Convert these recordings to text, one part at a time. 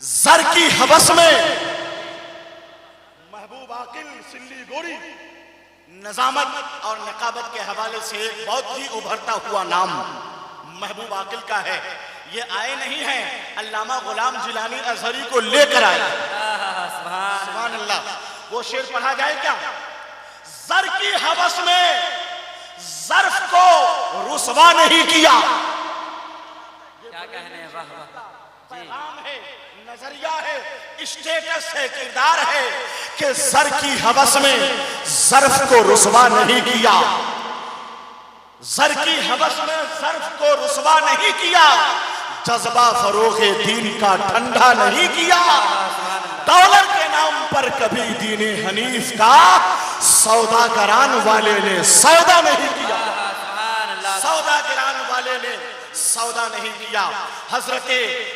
زر کی حوث میں محبوب عاقل سلی گوری نظامت اور نقابت کے حوالے سے ایک بہت ہی ابھرتا ہوا نام محبوب عاقل کا ہے. یہ آئے نہیں ہیں, علامہ غلام جیلانی ازہری کو لے کر آئے. سبحان اللہ. وہ شعر پڑھا جائے کیا؟ زر کی حوث میں ظرف کو رسوا نہیں کیا. کیا کہنے ہیں, واہ واہ. پیغام ہے, نظریہ ہے, اسٹیٹس ہے, کردار ہے کہ زر کی حوث میں ظرف کو رسوا نہیں کیا. زر کی حوث میں ظرف کو رسوا نہیں کیا. جذبہ فروغ دین کا ٹھنڈا نہیں کیا. دولت کے نام پر کبھی دین حنیف کا سوداگران والے نے سودا نہیں کیا. سوداگران والے نے سودا نہیں کیا. حضرت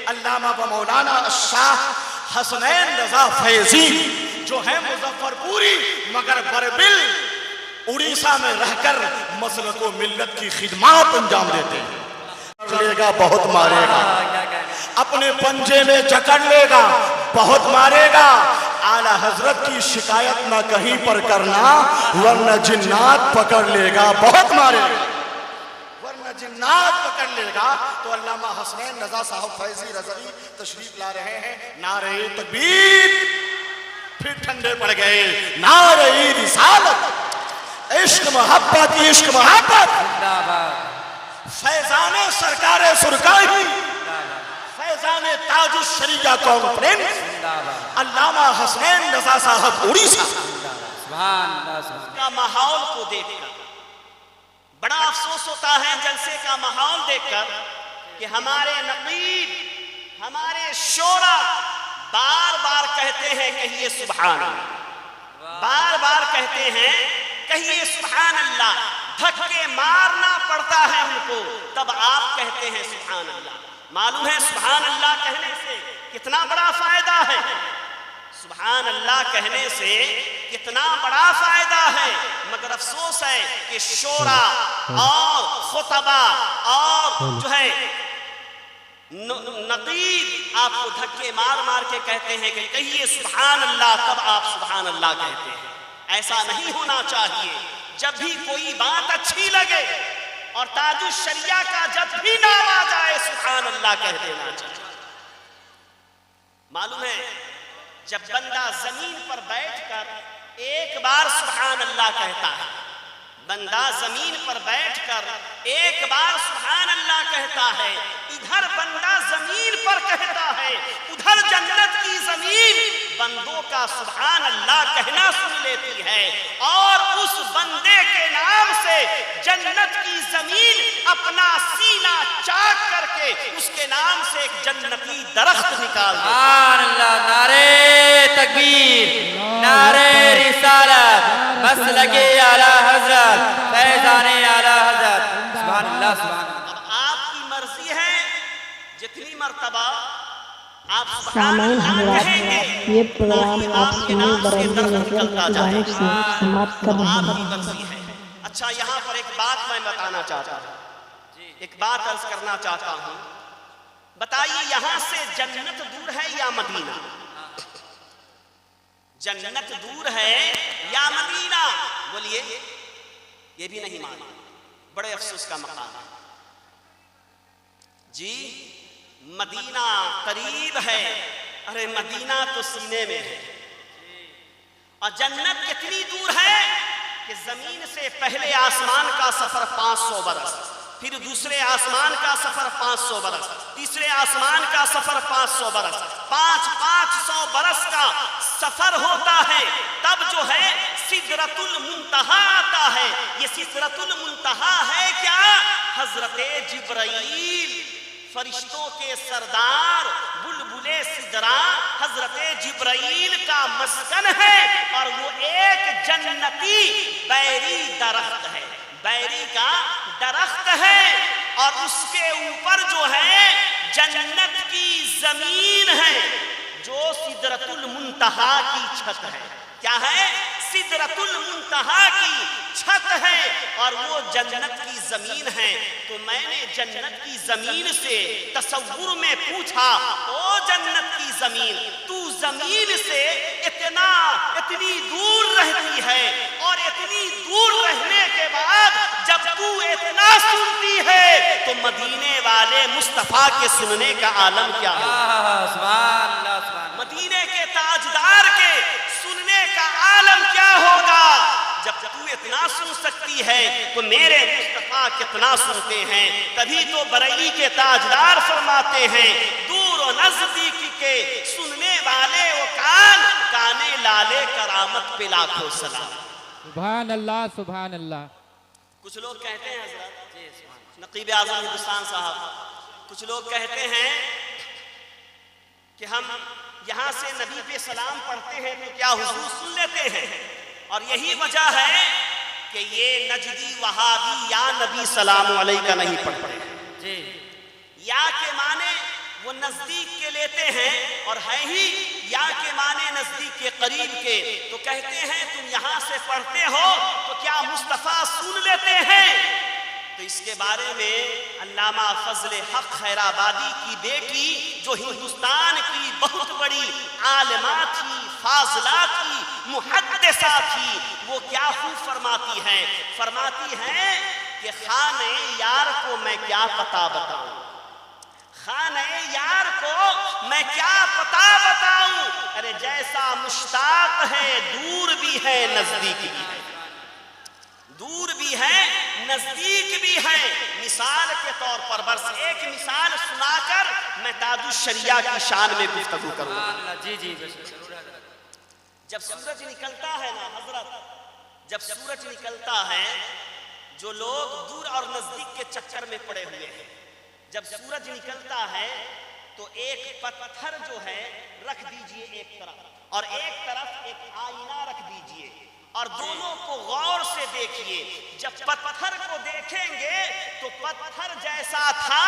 علامہ و مولانا الشاہ حسنین رضا فیضی جو ہیں مظفر پوری مگر بربل اڑیسہ میں رہ کر مسلک و ملت کی خدمات انجام دیتے ہیں. لے گا بہت مارے گا, اپنے پنجے میں جکڑ لے گا بہت مارے گا. اعلیٰ حضرت کی شکایت نہ کہیں پر کرنا ورنہ جنات پکڑ لے گا بہت مارے گا. ورنہ جنات پکڑ لے گا. تو علامہ حسنین رضا صاحب فیضی رضوی تشریف لا رہے ہیں. نعرہ تکبیر, پھر ٹھنڈے پڑ گئے. نعرہ رسالت, عشق محبت, عشق محبت. فیضان سرکار سرکاری, فیضان تاج الشریعہ کانفرنس, علامہ حسنین رضا صاحب اڑیسہ. کا ماحول کو دیکھ کر بڑا افسوس ہوتا ہے, جلسے کا ماحول دیکھ کر, کہ ہمارے نقیب, ہمارے شورا بار بار کہتے ہیں کہیے سبحان اللہ, بار بار کہتے ہیں کہیے سبحان اللہ. دھکے مارنا پڑتا ہے ان کو, تب آپ کہتے ہیں سبحان اللہ. معلوم ہے سبحان اللہ کہنے سے کتنا بڑا فائدہ ہے. سبحان اللہ کہنے سے کتنا بڑا فائدہ ہے. مگر افسوس ہے کہ شورا اور خطبہ اور جو ہے نقیب آپ کو دھکے مار مار کے کہتے ہیں کہ کہیے سبحان اللہ, تب آپ سبحان اللہ کہتے ہیں. ایسا نہیں ہونا چاہیے. جب بھی کوئی بات اچھی لگے اور تاج الشریعہ کا جب بھی نام آ جائے سبحان اللہ کہہ دینا چاہیے. معلوم ہے جب بندہ زمین پر بیٹھ کر ایک بار سبحان اللہ کہتا ہے, بندہ زمین پر بیٹھ کر ایک بار سبحان اللہ کہتا ہے, ادھر بندہ زمین پر کہتا ہے, ادھر جنت کی زمین بندوں کا سبحان اللہ کہنا سن لیتی ہے. اور اس بندے کے نام سے جنت کی زمین اپنا سینہ چاک کر کے اس کے نام سے ایک جنتی درخت نکال دیتی ہے. سبحان اللہ. نعرہ تکبیر, نعرہ رسالت, مسلک اعلیٰ حضرت, فیضان اعلیٰ حضرت. سبحان اللہ, سبحان اللہ. اب آپ کی مرضی ہے جتنی مرتبہ آپ سامعین حضرات, یہ پروگرام آپ سنی بریلوی نیٹورک کی جانب سے سماعت کر رہے ہیں. اچھا, یہاں پر ایک بات میں بتانا چاہتا ہوں, ایک بات عرض کرنا چاہتا ہوں. بتائیے یہاں سے جنت دور ہے یا مدینہ؟ جنت دور ہے یا مدینہ؟ بولیے. یہ بھی نہیں معلوم. بڑے افسوس کا مقام ہے جی. مدینہ قریب ہے, ارے مدینہ تو سینے میں ہے. اور جنت کتنی دور ہے کہ زمین سے پہلے آسمان کا سفر 500 برس, پھر دوسرے آسمان کا سفر 500 برس, تیسرے آسمان کا سفر 500 برس, 500 برس کا سفر ہوتا ہے. تب جو ہے سدرۃ المنتہا آتا ہے. یہ سدرۃ المنتہا ہے کیا؟ حضرت جبرائیل, فرشتوں کے سردار, بلبل سدرا حضرت جبرائیل کا مسکن ہے. اور وہ ایک جنتی بیری درخت ہے, بیری کا درخت ہے. اور اس کے اوپر جو ہے جنت کی زمین ہے جو سدرۃ المنتہا کی چھت ہے. کیا ہے؟ سدرۃ المنتہا کی چھت ہے اور وہ جنت کی زمین ہے. تو میں نے جنت کی زمین سے تصور میں پوچھا, او جنت کی زمین زمین، تو زمین سے اتنی دور رہتی ہے، اور اتنی دور رہنے کے بعد جب تو اتنا سنتی ہے تو مدینے والے مصطفیٰ کے سننے کا عالم کیا ہے؟ سبحان اللہ سبحان اللہ۔ مدینے کے تاجدار کے سننے کا عالم کیا ہوگا؟ جب تو اتنا سن سکتی ہے تو میرے مصطفیٰ کتنا سنتے ہیں۔ تبھی تو بریلی کے تاجدار فرماتے ہیں دور و نزدیک کے سننے والے وہ کانے لالے کرامت پہ لاکھوں سلام۔ سبحان اللہ سبحان اللہ۔ کچھ لوگ کہتے ہیں حضرت نقیب اعظم ہندوستان صاحب، کچھ لوگ کہتے ہیں کہ ہم یہاں سے نبی پہ سلام پڑھتے ہیں تو کیا حضور سن لیتے ہیں؟ اور یہی وجہ ہے کہ یہ نجدی وہابی یا نبی سلام علیکہ نہیں پڑھتے جی، یا کے معنی وہ نزدیک کے لیتے ہیں اور ہے ہی یا کے معنی نزدیک کے قریب کے، تو کہتے ہیں تم یہاں سے پڑھتے ہو تو کیا مصطفیٰ سن لیتے ہیں؟ تو اس کے بارے میں علامہ فضل حق خیرآبادی کی بیٹی جو ہندوستان کی بہت بڑی عالمہ تھی، فاضلہ تھی، محدثہ تھی، وہ کیا خوب فرماتی ہیں کہ خانہ یار کو میں کیا پتہ بتاؤں، خانہ یار کو میں کیا پتہ بتاؤں، ارے جیسا مشتاق ہے دور بھی ہے نزدیک بھی ہے، دور بھی ہے نزدیک بھی ہے۔ مثال کے طور پر بس ایک مثال سنا کر میں تاج الشریعہ کی شان میں گفتگو کروں گا۔ جی جی جب سورج نکلتا ہے نا حضرت، جب سورج نکلتا ہے، جو لوگ دور اور نزدیک کے چکر میں پڑے ہوئے ہیں، جب سورج نکلتا ہے تو ایک پتھر جو ہے رکھ دیجئے ایک طرف، اور ایک طرف ایک آئینہ رکھ دیجئے، اور دونوں کو غور سے دیکھیے۔ جب پتھر کو دیکھیں گے تو پتھر جیسا تھا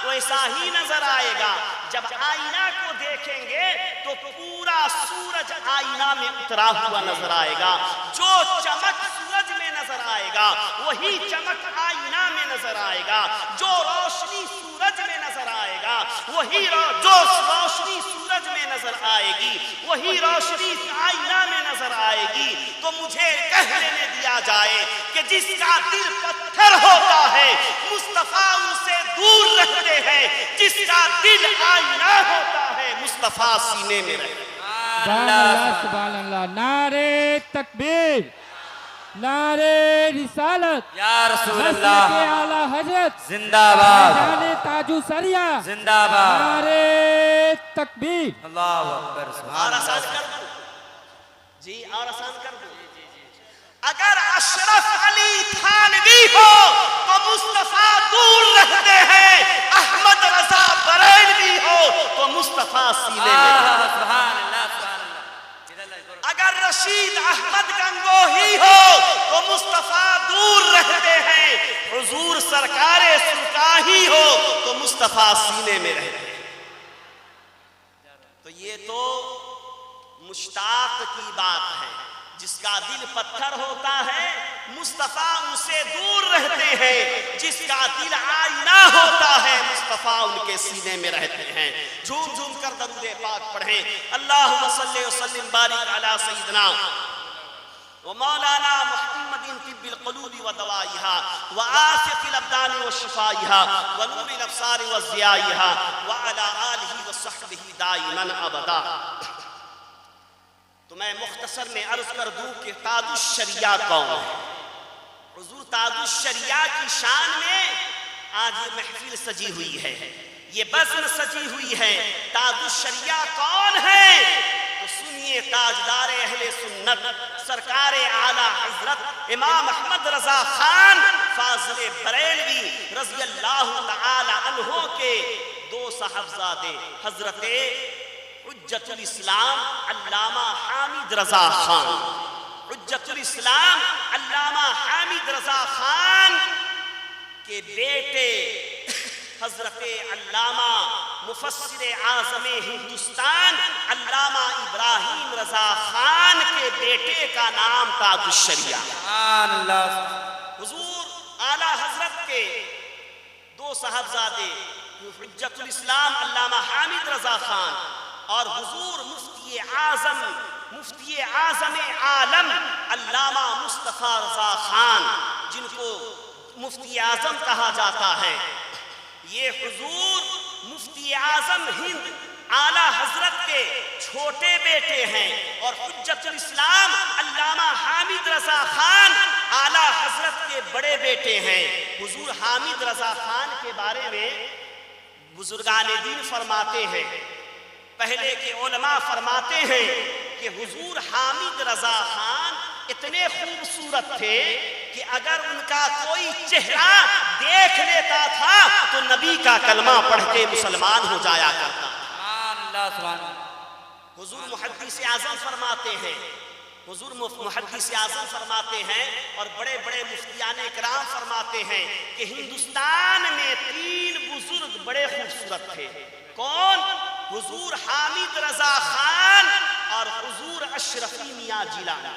ویسا ہی نظر آئے گا، جب آئینہ کو دیکھیں گے تو پورا سورج آئینہ میں اترا ہوا نظر آئے گا، جو چمک سورج میں نظر آئے گا وہی چمک آئینہ میں نظر آئے گا، جو روشنی سورج میں نظر آئے گا وہی جو روشنی سورج میں نظر آئے گی وہی روشنی آئینہ میں نظر آئے گی۔ تو مجھے کہہ لینے دیا جائے کہ جس کا دل پتھر ہوتا ہے مصطفیٰ ان سے دور رہتے ہیں، جس کا دل آئینہ ہوتا ہے مصطفیٰ سینے میں رہتے ہیں۔ سبحان اللہ سبحان اللہ۔ نعرہ تکبیر، نعرہ رسالت، یا رسول مسلک اللہ اعلیٰ حضرت زندہ باد، جان تاج الشریعہ زندہ باد، نعرہ تکبیر۔ اللہ اکبر سبحان اور اللہ۔ آسان کر دوں جی، اور آسان کر دوں، اگر اشرف علی تھانوی ہو تو مصطفیٰ دور رہتے ہیں، احمد رضا بریلوی ہو تو مصطفیٰ سینے میں رہتے ہیں۔ سبحان اللہ سبحان اللہ۔ اگر رشید احمد گنگوہی ہو تو مصطفیٰ دور رہتے ہیں، حضور سرکار سلطانی ہو تو مصطفیٰ سینے میں رہتے ہیں۔ تو یہ تو مشتاق کی بات ہے، جس کا دل پتھر ہوتا ہے مصطفیٰ ان سے دور رہتے ہیں، جس کا دل آئینہ ہوتا ہے مصطفیٰ ان کے سینے میں رہتے ہیں۔ جھوم جھوم کر درود پاک پڑھیں، اللہم صلی وسلم بارک علی سیدنا ومولانا محمد طب القلوب ودوائها وآفق الابدان وشفائها ونور الابصار وضیائها وعلى آلہ وصحبہ دائما ابدا۔ تو میں مختصر میں عرض کر دوں کہ تاج الشریعہ کون ہے۔ حضور تاج الشریعہ کی شان میں آج یہ محفل سجی ہوئی ہے، یہ بزم سجی ہوئی ہے۔ تاج الشریعہ کون ہے؟ تو سنیے، تاجدار اہل سنت سرکار اعلیٰ حضرت امام احمد رضا خان فاضل بریلوی رضی اللہ تعالی عنہ کے دو صاحبزادے حضرت حجت الاسلام علامہ حامد رضا خان، حجت الاسلام علامہ حامد رضا خان کے بیٹے حضرت علامہ مفسر اعظم ہندوستان علامہ ابراہیم رضا خان کے بیٹے کا نام تاج الشریعہ۔ سبحان اللہ۔ حضور اعلیٰ حضرت کے دو صاحبزادے حجت الاسلام علامہ حامد رضا خان اور حضور مفتی اعظم عالم علامہ مصطفیٰ رضا خان، جن کو مفتی اعظم کہا جاتا ہے، یہ حضور مفتی اعظم ہند اعلیٰ حضرت کے چھوٹے بیٹے ہیں، اور حجت الاسلام علامہ حامد رضا خان اعلیٰ حضرت کے بڑے بیٹے ہیں۔ حضور حامد رضا خان کے بارے میں بزرگان دین فرماتے ہیں، پہلے کے علماء فرماتے ہیں کہ حضور حامد رضا خان اتنے خوبصورت تھے کہ اگر ان کا کوئی چہرہ دیکھ لیتا تھا تو نبی کا کلمہ پڑھ کے مسلمان ہو جایا کرتا تھا۔ سبحان اللہ سبحان اللہ۔ حضور محدث اعظم فرماتے ہیں، حضور محدث اعظم فرماتے ہیں اور بڑے بڑے مفتیان اکرام فرماتے ہیں کہ ہندوستان میں 3 بزرگ بڑے خوبصورت تھے۔ کون؟ حضور حامد رضا خان اور حضور اشرفی میاں جیلانی۔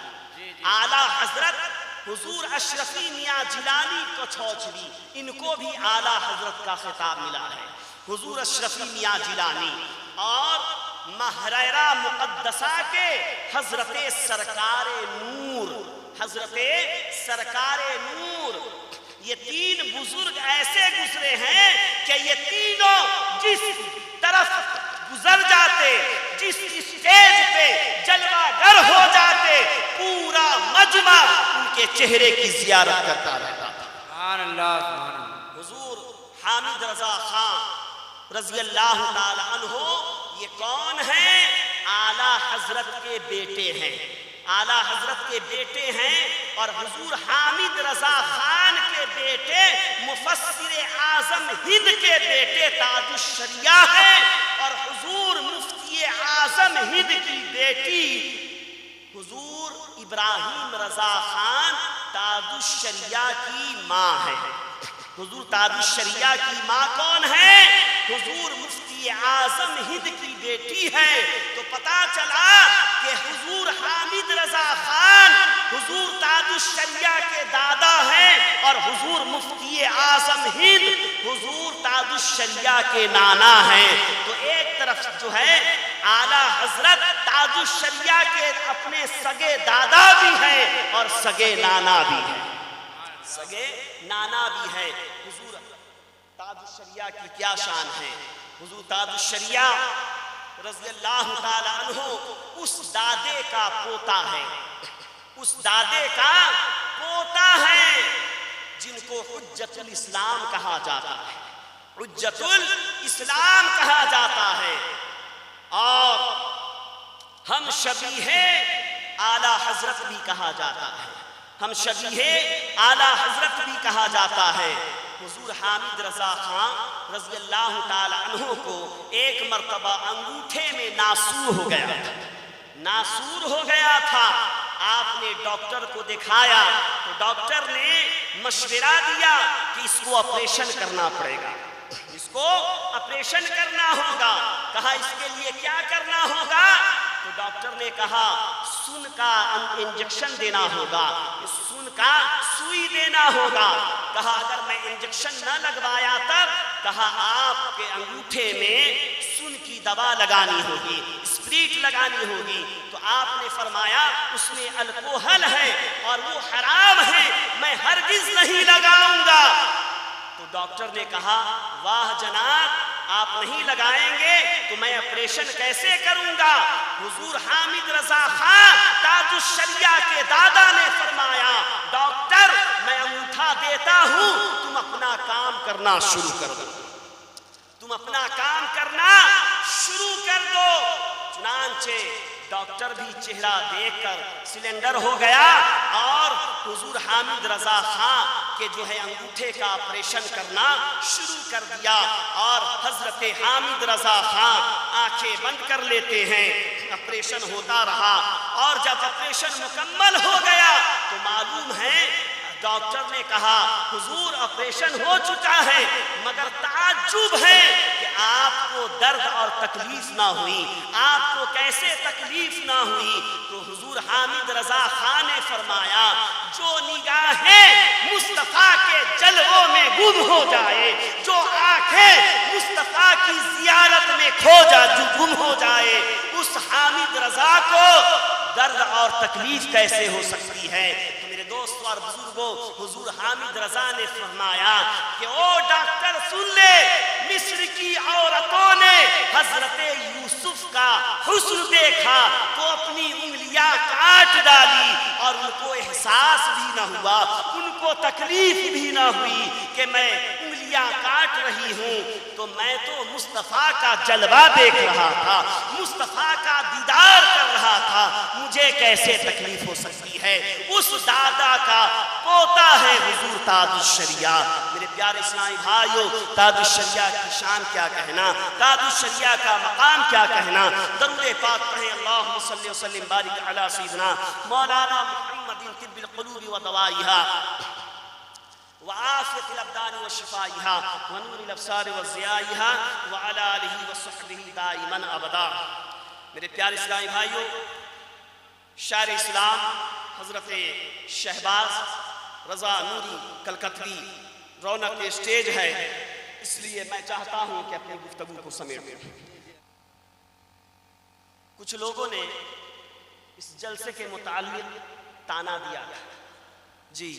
اعلیٰ حضرت حضور اشرفی میاں جیلانی کو چھوچھوی، ان کو بھی اعلیٰ حضرت کا خطاب ملا ہے۔ حضور اشرفی میاں جیلانی اور مہریرہ مقدسہ کے حضرت سرکار نور، حضرت سرکار نور، یہ 3 بزرگ ایسے گزرے ہیں کہ یہ تینوں جس طرف گزر جاتے، جس اسٹیج پہ جلوہ گر ہو جاتے، پورا مجمع ان کے چہرے کی زیارت کرتا رہتا تھا۔ سبحان اللہ سبحان اللہ۔ حضور حامد رضا خان رضی اللہ تعالی عنہ یہ کون ہیں؟ اعلیٰ حضرت کے بیٹے ہیں، اعلیٰ حضرت کے بیٹے ہیں، اور حضور حامد رضا خان کے بیٹے مفسر اعظم ہند کے بیٹے تاج الشریعہ ہیں، اور حضور مفتی اعظم ہند کی بیٹی حضور ابراہیم رضا خان تاج الشریعہ کی ماں ہے۔ حضور تاج الشریعہ کی ماں کون ہے؟ حضور مفتی اعظم ہند کی بیٹی ہے۔ تو پتا چلا کہ حضور حامد رضا خان حضور تاج الشریعہ کے دادا ہیں، اور حضور مفتی اعظم ہند حضور تاج الشریعہ کے نانا ہیں۔ تو ایک طرف جو ہے اعلیٰ حضرت تاج الشریعہ کے اپنے سگے دادا بھی ہیں اور سگے نانا بھی ہیں، سگے نانا بھی ہے۔ حضور تاج الشریعہ کی کیا شان ہے؟ حضور تاج الشریعہ رضی اللہ تعالی عنہ اس دادے کا پوتا ہے، اس دادے کا پوتا ہے جن کو حجت الاسلام کہا جاتا ہے، حجت الاسلام کہا جاتا ہے، اور ہم شبیہ اعلیٰ حضرت بھی کہا جاتا ہے، ہم شبیہ اعلیٰ حضرت بھی کہا جاتا ہے۔ حضور حامد رضا خان رضی اللہ تعالی عنہ کو ایک مرتبہ انگوٹھے میں ناسور ہو گیا تھا، ناسور ہو گیا تھا۔ آپ نے ڈاکٹر کو دکھایا تو ڈاکٹر نے مشورہ دیا کہ اس کو آپریشن کرنا پڑے گا، اس کو آپریشن کرنا ہوگا۔ کہا اس کے لیے کیا کرنا ہوگا؟ تو ڈاکٹر نے کہا سن کا انجیکشن دینا ہوگا، سن کا سوئی دینا ہوگا۔ کہا اگر میں انجیکشن نہ لگوایا تب؟ کہا آپ کے انگوٹھے میں سن کی دوا لگانی ہوگی، اسپریٹ لگانی ہوگی۔ تو آپ نے فرمایا اس میں الکوہل ہے اور وہ حرام ہے، میں ہرگز نہیں لگاؤں گا۔ تو ڈاکٹر نے کہا واہ جناب، آپ نہیں لگائیں گے تو میں آپریشن کیسے کروں گا؟ حضور حامد رضا خان تاج الشریعہ کے دادا نے فرمایا ڈاکٹر میں انگوٹھا دیتا ہوں، تم اپنا کام کرنا شروع کر دو، تم اپنا کام کرنا شروع کر دو۔ چنانچہ ڈاکٹر بھی چہرہ دیکھ کر سلنڈر ہو گیا اور حضور حامد رضا خان کے جو ہے انگوٹھے کا آپریشن کرنا شروع کر دیا، اور حضرت حامد رضا خان آنکھیں بند کر لیتے ہیں، آپریشن ہوتا رہا، اور جب آپریشن مکمل ہو گیا تو معلوم ہے ڈاکٹر نے کہا حضور آپریشن ہو چکا ہے، مگر تعجب ہے کہ آپ کو درد اور تکلیف نہ ہوئی، آپ کو کو کیسے تکلیف نہ ہوئی؟ تو حضور حامد رضا خان نے فرمایا جو نگاہیں مصطفیٰ کے جلووں میں گم ہو جائے، جو آنکھیں مصطفیٰ کی زیارت میں جو گم ہو جائے، اس حامد رضا کو درد اور تکلیف کیسے ہو سکتی ہے؟ تو میرے دوست اور بزرگوں، حضور حامد رضا نے فرمایا کہ او ڈاکٹر سن لے، مصر کی عورتوں نے حضرت یوسف کا حسن دیکھا تو اپنی انگلیاں کاٹ ڈالی اور ان کو احساس بھی نہ ہوا، ان کو تکلیف بھی نہ ہوئی کہ میں انگلیاں کاٹ رہی ہوں، تو میں تو مصطفیٰ کا جلوہ دیکھ رہا تھا، مصطفیٰ کا دیدار کر رہا تھا، مجھے کیسے تکلیف ہو سکتی ہے؟ اس دادا کا پوتا ہے حضور تاج الشریعہ۔ میرے پیارے اسلامی بھائیوں، تاج الشریعہ کی شان کیا کہنا، تاج الشریعہ کا مقام کیا کہنا۔ درود پاک پڑھیں، اللہم صلی وسلم بارک علی سیدنا مولانا محمد طب القلوب ودوائها وعافیت الابدان وشفائها ونور الابصار وضیائها وعلی آلہ وصحبہ دائما ابدا۔ میرے پیارے اسلامی بھائیوں، شاعر اسلام حضرت شہباز رضا نوری کلکتوی رونق اسٹیج ہے، اس لیے میں چاہتا ہوں کہ اپنی گفتگو کو سمیٹ دوں۔ کچھ لوگوں نے اس جلسے کے متعلق تانا دیا جی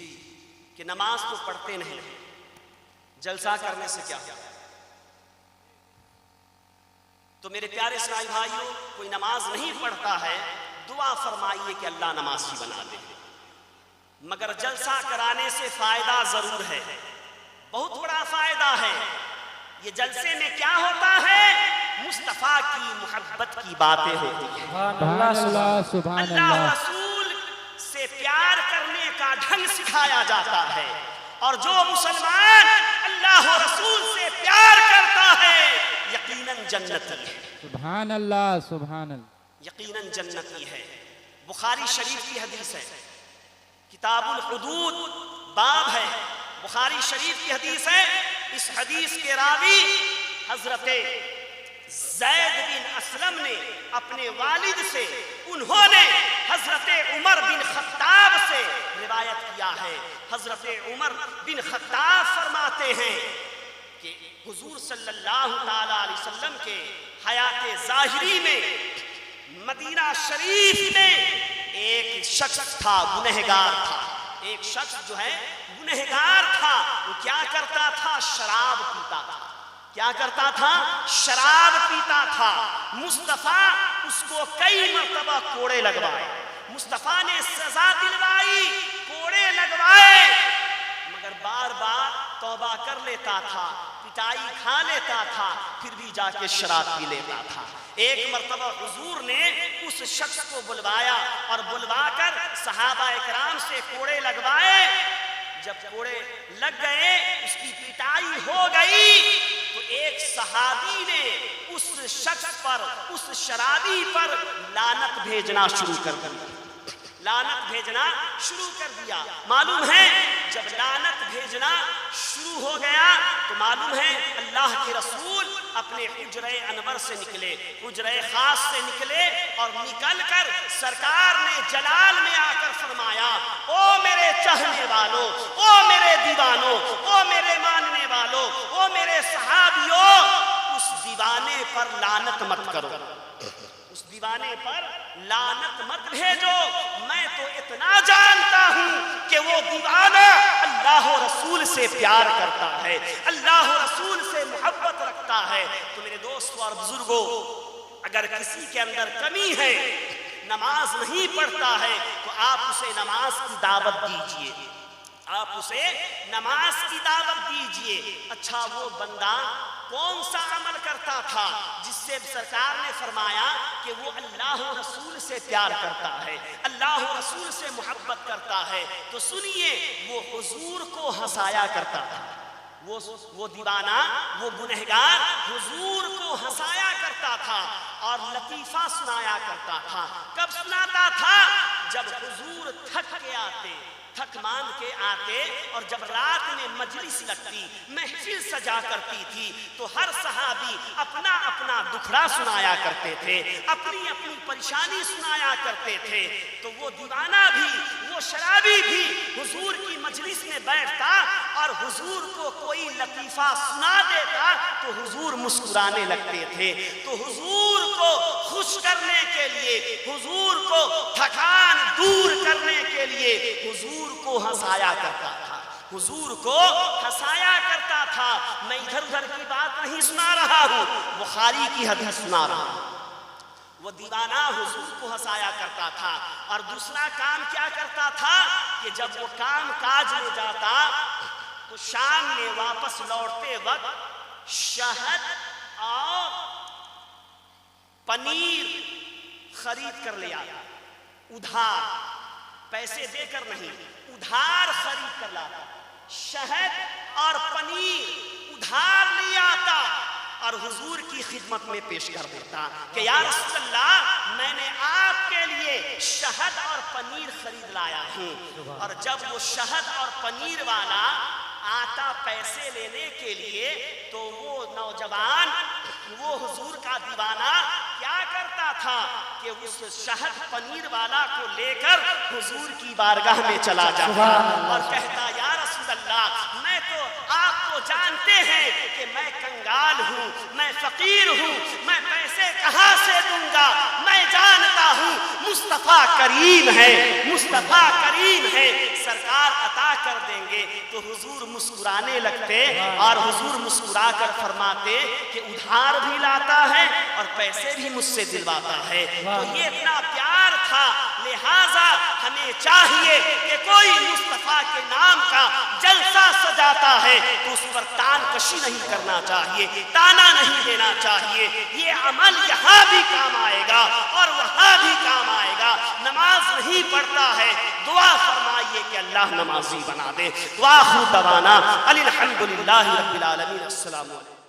کہ نماز تو پڑھتے نہیں، جلسہ کرنے سے کیا؟ تو میرے پیارے اسلامی بھائیوں، کوئی نماز نہیں پڑھتا ہے، دعا فرمائیے کہ اللہ نمازی بنا دے، مگر جلسہ کرانے سے فائدہ ضرور ہے، بہت بڑا فائدہ ہے۔ یہ جلسے میں کیا ہوتا ہے؟ مصطفیٰ کی محبت کی باتیں ہوتی ہیں، سبحان اللہ سبحان اللہ اللہ۔ رسول سے پیار کرنے کا ڈھنگ سکھایا جاتا ہے، اور جو مسلمان اللہ و رسول سے پیار کرتا ہے یقیناً جنتی ہے، سبحان اللہ سبحان اللہ۔ یقیناً جنتی ہے۔ بخاری شریف کی حدیث ہے، کتاب الحدود باب ہے، بخاری شریف کی حدیث ہے۔ اس حدیث کے راوی حضرت زید بن اسلم نے اپنے والد سے، انہوں نے حضرت عمر بن خطاب سے روایت کیا ہے۔ حضرت عمر بن خطاب فرماتے ہیں کہ حضور صلی اللہ تعالی علیہ وسلم کے حیات ظاہری میں مدینہ شریف میں ایک شخص تھا، گنہگار تھا، ایک شخص جو ہے گنہگار تھا۔ وہ کیا کرتا تھا؟ شراب پیتا تھا۔ کیا کرتا تھا؟ شراب پیتا تھا۔ مصطفیٰ اس کو کئی مرتبہ کوڑے لگوائے، مصطفیٰ نے سزا دلوائی، کوڑے لگوائے، مگر بار بار توبہ کر لیتا تھا، پٹائی کھا لیتا تھا، پھر بھی جا کے شراب پی لیتا تھا۔ ایک مرتبہ حضور نے اس شخص کو بلوایا اور بلوا کر صحابہ اکرام سے کوڑے لگوائے۔ جب کوڑے لگ گئے، اس کی پٹائی ہو گئی، تو ایک صحابی نے اس شخص پر، اس شرابی پر لعنت بھیجنا شروع کر دیا، لعنت بھیجنا شروع کر دیا۔ معلوم ہے جب لعنت بھیجنا شروع ہو گیا تو معلوم ہے اللہ کے رسول اپنے حجرہ انور سے نکلے، حجرہ خاص سے نکلے، اور نکل کر سرکار نے جلال میں آ کر فرمایا، او میرے چاہنے والوں، او میرے دیوانوں، او میرے ماننے والوں، او میرے صحابیوں، اس دیوانے پر لعنت مت کرو، اس دیوانے پر لعنت مت بھیجو۔ میں تو اتنا جانتا ہوں کہ وہ دیوانہ اللہ و رسول سے پیار کرتا ہے، اللہ و رسول سے محبت رکھتا ہے۔ تو میرے دوستوں اور بزرگوں، اگر کسی کے اندر کمی ہے، نماز نہیں پڑھتا ہے، تو آپ اسے نماز کی دعوت دیجئے، آپ اسے نماز کی دعوت دیجئے۔ اچھا وہ بندہ کون سا عمل کرتا تھا جس سے سرکار نے فرمایا کہ وہ اللہ و رسول سے پیار کرتا ہے، اللہ و رسول سے محبت کرتا ہے؟ تو سنیے، وہ حضور کو ہنسایا کرتا تھا، وہ دیوانہ، وہ گنہگار حضور کو ہنسایا کرتا تھا اور لطیفہ سنایا کرتا تھا۔ کب سناتا تھا؟ جب حضور تھک کے آتے، تھک مان کے آتے اور جب رات میں مجلس لگتی محفل سجا کرتی تھی تو ہر صحابی اپنا اپنا دکھڑا سنایا کرتے تھے، اپنی اپنی پریشانی سنایا کرتے تھے، تو وہ دیوانہ بھی وہ شرابی بھی حضور کی مجلس میں بیٹھتا اور حضور کو کوئی لطیفہ سنا دیتا تو حضور مسکرانے لگتے تھے۔ تو حضور کو خوش کرنے کے لیے، حضور کو تھکان دور کرنے کے لیے حضور کو ہنسایا کرتا تھا، حضور کو ہنسایا کرتا تھا۔ میں ادھر ادھر کی بات نہیں سنا رہا ہوں، بخاری کی حدیث سنا رہا ہوں۔ وہ دیوانہ حضور کو ہنسایا کرتا تھا، اور دوسرا کام کیا کرتا تھا کہ جب وہ کام کاج میں جاتا تو شام میں واپس لوٹتے وقت شہد اور پنیر خرید کر لے آتا، ادھار، پیسے دے کر نہیں، ادھار خرید کر لاتا، شہد اور پنیر ادھار لے آتا اور حضور کی خدمت میں پیش کر دیتا کہ یا رسول اللہ میں نے آپ کے لیے شہد اور پنیر خرید لایا ہوں۔ اور جب وہ شہد اور پنیر والا آتا پیسے لینے کے لیے تو وہ نوجوان، وہ حضور کا دیوانہ کیا کرتا تھا کہ اس شہد پنیر والا کو لے کر حضور کی بارگاہ میں چلا جاتا اور کہتا یا رسول اللہ میں تو آپ کو جانتے ہیں کہ میں کنگال ہوں، میں فقیر ہوں، میں پیسے کہاں سے دوں گا، میں جانتا ہوں مصطفیٰ کریم ہے، مصطفیٰ کریم ہے، سرکار عطا کر دیں گے۔ تو حضور مسکرانے لگتے اور حضور مسکرا کر فرماتے کہ ادھار بھی لاتا ہے اور پیسے بھی مجھ سے دلواتا ہے۔ تو یہ اتنا پیار تھا، لہٰذا ہمیں چاہیے کہ کوئی مصطفیٰ کے نام کا جلسہ سجاتا ہے تو اس پر تان کشی نہیں کرنا چاہیے، تانا نہیں دینا چاہیے۔ یہ عمل یہاں بھی کام آئے گا اور وہاں بھی کام آئے گا۔ نماز نہیں پڑھتا ہے، دعا فرمائیے کہ اللہ نمازی بنا دے۔ وآخر دعوانا الحمدللہ رب العالمین۔ السلام علیکم۔